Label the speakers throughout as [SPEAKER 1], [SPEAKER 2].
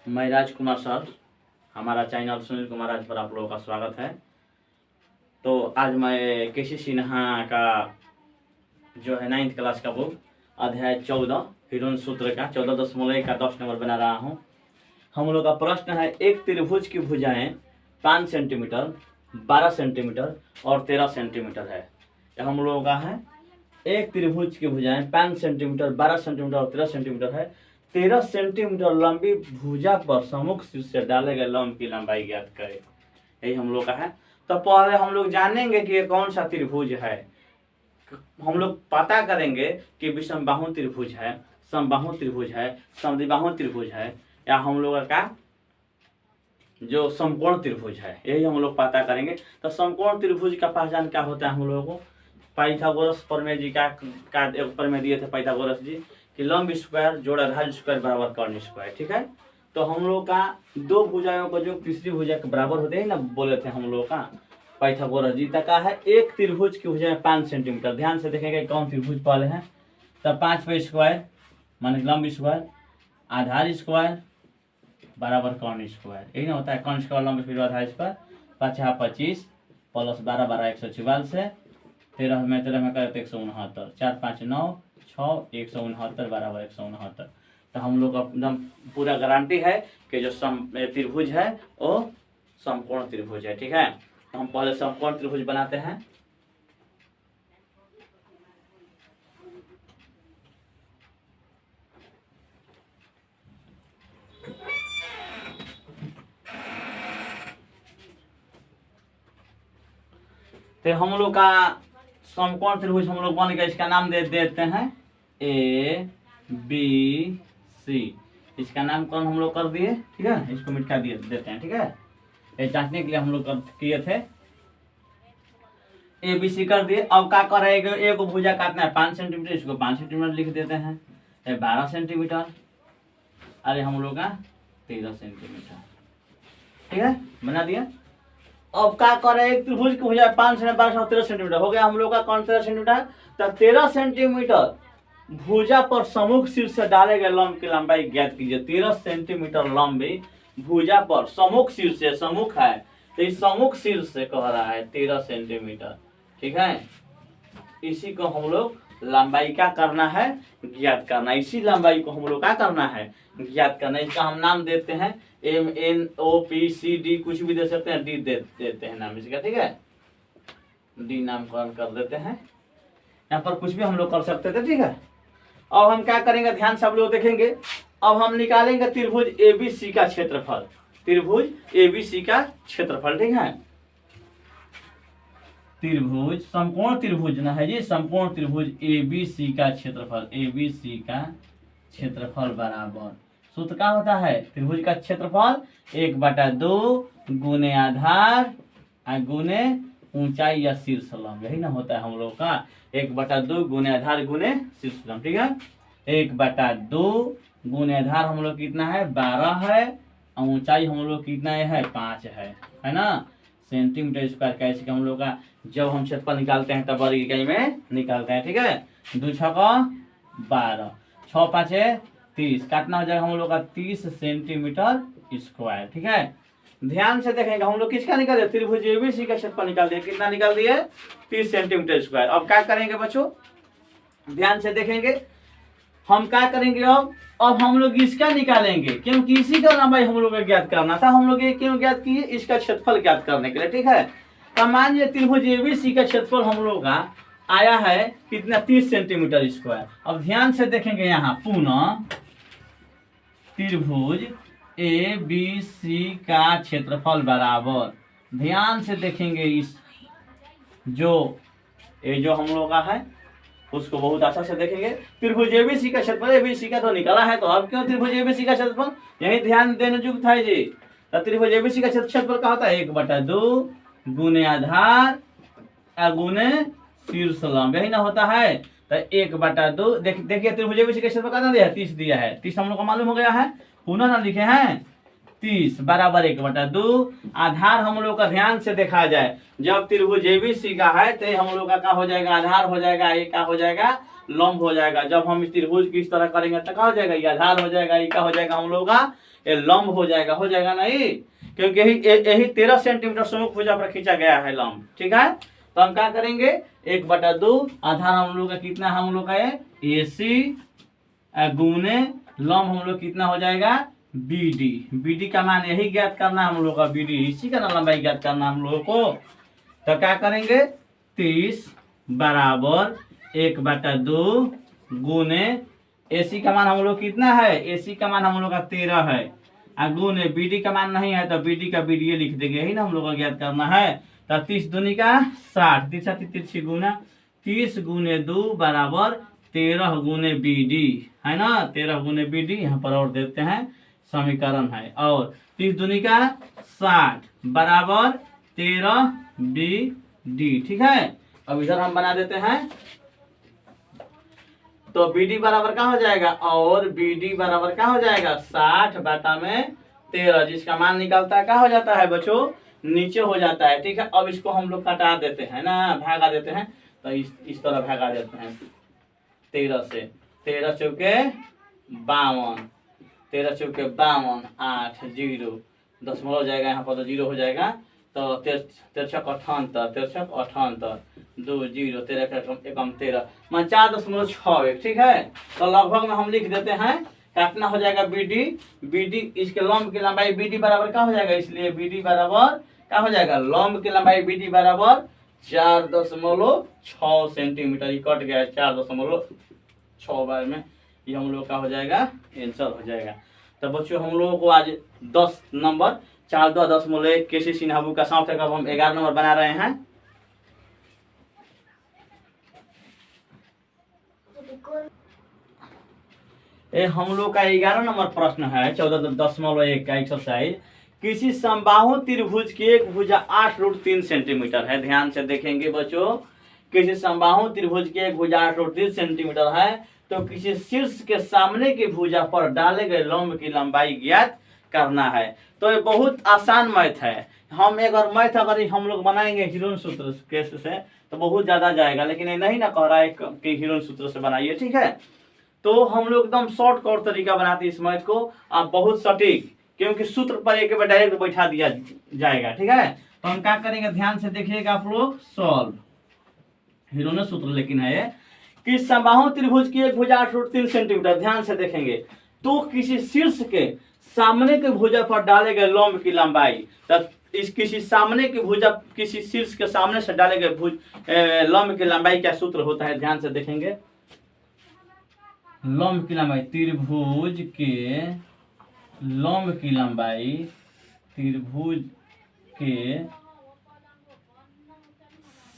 [SPEAKER 1] मैं राजकुमार सर, हमारा चैनल सुनील कुमार राज पर आप लोगों का स्वागत है। तो आज मैं केसी सिन्हा का जो है 9th क्लास का बुक अध्याय 14 हिरोन सूत्र का 14.1 का 10 नंबर बना रहा हूँ। हम लोग का प्रश्न है, एक त्रिभुज की भुजाएं 5 सेंटीमीटर, 12 सेंटीमीटर और 13 सेंटीमीटर है। यह हम लोगों का है, एक त्रिभुज की भुजाएं 5 सेंटीमीटर, 12 सेंटीमीटर और 13 सेंटीमीटर है। 13 सेंटीमीटर लंबी भुजा पर सम्मुख शीर्ष से डाले गए लंब की लंबाई ज्ञात करें। यही हम लोग का है। तो पहले हम लोग जानेंगे कि ये कौन सा त्रिभुज है। हम लोग पता करेंगे कि विषमबाहु त्रिभुज है, समबाहु त्रिभुज है, समद्विबाहु त्रिभुज है, या हम लोग का जो समकोण त्रिभुज है, यही हम लोग पता करेंगे। तो समकोण त्रिभुज का पहचान क्या होता है हम लोगों को? पाइथागोरस प्रमेय जी का एक प्रमेय दिए थे पाइथागोरस जी कि लंब स्क्वायर जोड़ आधार स्क्वायर बराबर कर्ण स्क्वायर। ठीक है। तो हम लोग का दो भुजाओं को जो तीसरी भुजा के बराबर होते हैं ना, बोले थे हम लोग का पाइथागोरस जी तक का है। एक त्रिभुज की भुजाएं 5 सेंटीमीटर। ध्यान से देखेंगे कौन त्रिभुज पहले है। तब 5 पे स्क्वायर माने लंब स्क्वायर, आधार स्क्वायर बराबर कर्ण स्क्वायर। यही ना होता है, कर्ण स्क्वायर लंब स्क्वायर आधार स्क्वायर। 5 25 प्लस 12 12 144 है। 13 में करते 169, 4 5 9 6 169 बराबर 169। तो हम लोग एकदम पूरा गारंटी है कि जो त्रिभुज है वो समकोण त्रिभुज है। ठीक है। तो हम पहले समकोण त्रिभुज बनाते हैं। तो हम लोग का समकोण त्रिभुज हम लोग बन गया, इसका नाम देते हैं ए बी सी। इसका नामकरण हम लोग कर दिए। ठीक है। इसको मिटा दिए देते हैं। ठीक है। ये जांचने के लिए हम लोग किए थे। ए बी सी कर दिए। अब क्या करेंगे, एक भुजा काटना है 5 सेंटीमीटर, इसको 5 सेंटीमीटर लिख देते हैं। 12 सेंटीमीटर, अरे हम लोग का 13 सेंटीमीटर। ठीक है, बना दिया। अब क्या करें, एक त्रिभुज की भुजा 5 से 12 और 13 सेंटीमीटर हो गया हम लोग का। कौन 13 सेंटीमीटर? तो 13 सेंटीमीटर भुजा पर सम्मुख शीर्ष से डाले गए लंब की लंबाई ज्ञात कीजिए। 13 सेंटीमीटर लंबी भुजा पर सम्मुख शीर्ष से, सम्मुख है तो इस सम्मुख शीर्ष से कह रहा है 13 सेंटीमीटर। ठीक है। इसी को हम लोग लंबाई क्या करना है, ज्ञात करना। इसी लंबाई को हम लोग क्या करना है, ज्ञात करना। इसका हम नाम देते हैं M N O P C D, कुछ भी दे सकते हैं, डी देते हैं नाम इसका। ठीक है, डी नामकरण कर देते हैं। यहाँ पर कुछ भी हम लोग कर सकते थे। ठीक है। अब हम क्या करेंगे, ध्यान से आप लोग देखेंगे। अब हम निकालेंगे त्रिभुज एबीसी का क्षेत्रफल। त्रिभुज एबीसी का क्षेत्रफल। ठीक है। त्रिभुज समकोण त्रिभुज ना है जी, समकोण त्रिभुज एबीसी का क्षेत्रफल। एबीसी का क्षेत्रफल बराबर सूत्र क्या होता है, त्रिभुज का क्षेत्रफल 1/2 गुने आधार गुने ऊंचाई या शीर्ष लंब। यही ना होता है हम लोग का 1/2 गुने आधार गुने शीर्ष लंब। ठीक है। 1/2 गुने आधार हम लोग कितना है, 12 है, और ऊंचाई हम लोग कितना है, 5 है ना। सेंटीमीटर स्क्वायर कैसे हम लोग का जब हम क्षेत्रफल निकालते हैं तब वर्ग इकाई में निकालते हैं। ठीक है। 2 6 12, 6 5 30, काटना हो जाएगा हम लोग का 30 सेंटीमीटर स्क्वायर। ठीक है। ध्यान से देखेंगे हम लोग किसका निकाल दिया, त्रिभुज एबीसी का क्षेत्रफल निकाल दिया। कितना निकाल दिया, 30 सेंटीमीटर स्क्वायर। अब क्या करेंगे बच्चों, ध्यान से देखेंगे। हम क्या करेंगे, अब हम लोग इसका निकालेंगे, क्योंकि इसी का लंबाई हम लोग को ज्ञात करना था। हम लोग ये क्यों ज्ञात किए, इसका क्षेत्रफल ज्ञात करने के लिए। ठीक है। तो मान लीजिए त्रिभुज एबीसी का क्षेत्रफल हम लोग का आया है कितना, 30 सेंटीमीटर स्क्वायर। अब ध्यान से देखेंगे यहाँ पुनः त्रिभुज ए बी सी का क्षेत्रफल बराबर, ध्यान से देखेंगे इस जो हम लोग का है उसको बहुत अच्छा से देखेंगे। त्रिभुज एबीसी का क्षेत्रफल, एबीसी का तो निकला है, तो अब क्यों त्रिभुज एबीसी का क्षेत्रफल, यही ध्यान देने युक्त है जी। तो त्रिभुज एबीसी का क्षेत्रफल क्या होता है, 1/2 गुने आधार गुने शीर्ष लंब। यही ना होता है। तो 1/2 देखिए त्रिभुज एबीसी का क्षेत्रफल कितना दिया है, 30 दिया है। 30 हम लोग को मालूम हो गया है, पुनः ना लिखे हैं, 30 बराबर 1/2 आधार हम लोग का। ध्यान से देखा जाए, जब त्रिभुज एबीसी का है तो हम लोग का क्या हो जाएगा, आधार हो जाएगा, ये क्या हो जाएगा, लंब हो जाएगा। जब हम इस त्रिभुज की इस तरह करेंगे तो क्या हो जाएगा, ये आधार हो जाएगा, ये क्या हो जाएगा हम लोग का, ये लंब हो जाएगा नहीं, क्योंकि यही 13 सेंटीमीटर सम्मुख भुजा पर खींचा गया है लंब। ठीक है, तो हम क्या करेंगे, 1/2 आधार हम लोग का कितना, हम लोग का है AC गुने लंब हम लोग कितना हो जाएगा BD का मान यही ज्ञात करना हम लोग का, BD इसी का ना लंबाई ज्ञात करना हम लोगों को। तो क्या करेंगे, 30 बराबर 1/2 गुने AC का मान हम लोग कितना है, AC का मान हम लोग का 13 है, गुने BD का मान नहीं है तो BD का BD लिख देंगे, यही ना हम लोग का ज्ञात करना है। तो 30 दूनी का 60, तिरछी गुना 30 गुने 2 बराबर 13 गुने BD है ना, 13 गुने BD यहाँ पर और देते हैं, समीकरण है। और 30 दूनी का 60 बराबर 13 BD। ठीक है, अब इधर हम बना देते हैं, तो BD बराबर क्या हो जाएगा, और BD बराबर क्या हो जाएगा 60/13, जिसका मान निकलता है क्या हो जाता है बच्चों, नीचे हो जाता है। ठीक है, अब इसको हम लोग कटा देते हैं ना, भागा देते हैं, तो इस तरह भागा देते हैं 13 से, 13 चौके 52, 13 चौके 52, 8 0 दशमलव हो जाएगा, यहाँ पर तो 0 हो जाएगा, तो 13 78, 2 0 13 एकम 13 मान 4.61। ठीक है, तो लगभग में हम लिख देते हैं कितना हो जाएगा BD इसके लंब की लंबाई BD बराबर क्या हो जाएगा, इसलिए BD बराबर क्या हो जाएगा, लंब की लंबाई BD बराबर 4.6 सेंटीमीटर। ये कट गया 4.6 बार में, ये हम लोग का हो जाएगा आंसर हो जाएगा। तो बच्चों हम लोगों को आज 10 नंबर 4.10 KC सिन्हा बुक का साथ अब हम 11 नंबर बना रहे हैं। ये हम लोग का 11 नंबर प्रश्न है 14.1 का एक्सरसाइज। किसी समबाहु त्रिभुज की एक भुजा 8√3 सेंटीमीटर है। ध्यान से देखेंगे बच्चों, किसी समबाहु त्रिभुज की एक भुजा 8√3 सेंटीमीटर है, तो किसी शीर्ष के सामने की भुजा पर डाले गए लंब की लंबाई ज्ञात करना है। तो ये बहुत आसान मैथ है। हम मैथ अगर हम लोग बनाएंगे हिरोन सूत्र केस से तो बहुत ज्यादा जाएगा, लेकिन ये नहीं ना कह रहा है कि हिरोन सूत्र से बनाइए। ठीक है, तो हम लोग एकदम शॉर्टकट तरीका बनाते हैं इस मैथ को, आप बहुत सटीक, क्योंकि सूत्र पर एक बार डायरेक्ट बैठा दिया जाएगा। ठीक है, तो हम क्या करेंगे, ध्यान से देखिएगा आप लोग, सॉल्व हिरोन सूत्र लेकिन है कि समबाहु त्रिभुज की एक भुजा 8√3 सेंटीमीटर। ध्यान से देखेंगे, तो किसी शीर्ष के सामने के भुजा पर डाले गए लंब की लंबाई, किसी सामने की भुजा, किसी शीर्ष के सामने से डाले गए लंब की लंबाई क्या सूत्र होता है, ध्यान से देखेंगे। लंब की लंबाई, त्रिभुज के लंब की लंबाई, त्रिभुज के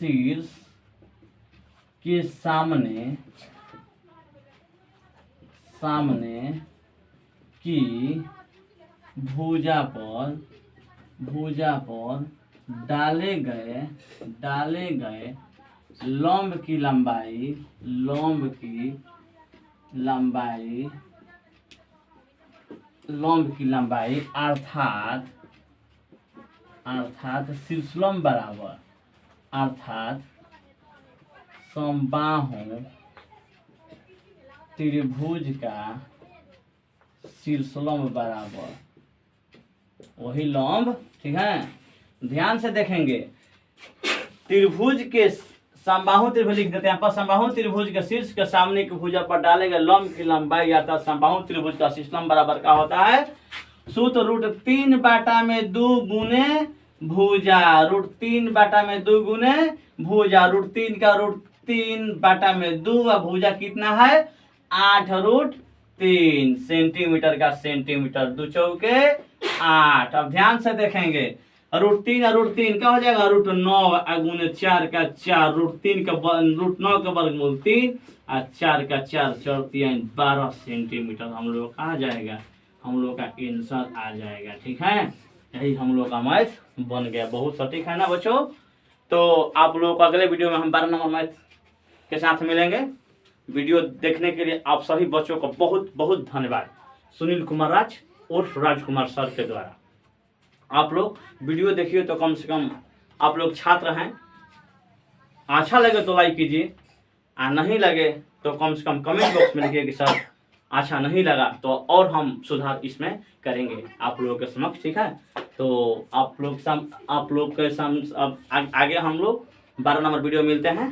[SPEAKER 1] शीर्ष के सामने की भुजा पर डाले गए लंब की लंबाई अर्थात शीर्षलंब बराबर, अर्थात समबाहु त्रिभुज का शीर्षलंब बराबर वही लंब। ठीक है, ध्यान से देखेंगे, त्रिभुज के समबाहु त्रिभुज लिख देते हैं पर समबाहु त्रिभुज के शीर्ष के सामने की भुजा पर डाले गए लंब की लंबाई अर्थात समबाहु त्रिभुज का शीर्षलंब बराबर क्या होता है, सूत्र √3/2 गुने भुजा, √3/2 गुने भुजा, √3 का √3/2 और भुजा कितना है 8√3 सेंटीमीटर का सेंटीमीटर, 2 चौके 8। अब ध्यान से देखेंगे, √3 और √3 क्या हो जाएगा, √9 गुने 4 का 4, √9 का वर्गमूल 3 और 4 का 4 12 सेंटीमीटर हम लोग आ जाएगा, हम लोग का आंसर आ जाएगा। ठीक है, यही हम लोग का मैथ बन गया। बहुत सटीक है ना बच्चों। तो आप लोगों को अगले वीडियो में हम 12 नंबर मैथ के साथ मिलेंगे। वीडियो देखने के लिए आप सभी बच्चों को बहुत बहुत धन्यवाद। सुनील कुमार राज उर्फ राजकुमार सर के द्वारा आप लोग वीडियो देखिए, तो कम से कम आप लोग छात्र हैं, अच्छा लगे तो लाइक कीजिए, नहीं लगे तो कम से कम कमेंट बॉक्स में लिखिए कि सर अच्छा नहीं लगा, तो और हम सुधार इसमें करेंगे आप लोगों के समक्ष, ठीक है। तो आप लोग के साम अब आगे हम लोग 12 नंबर वीडियो मिलते हैं।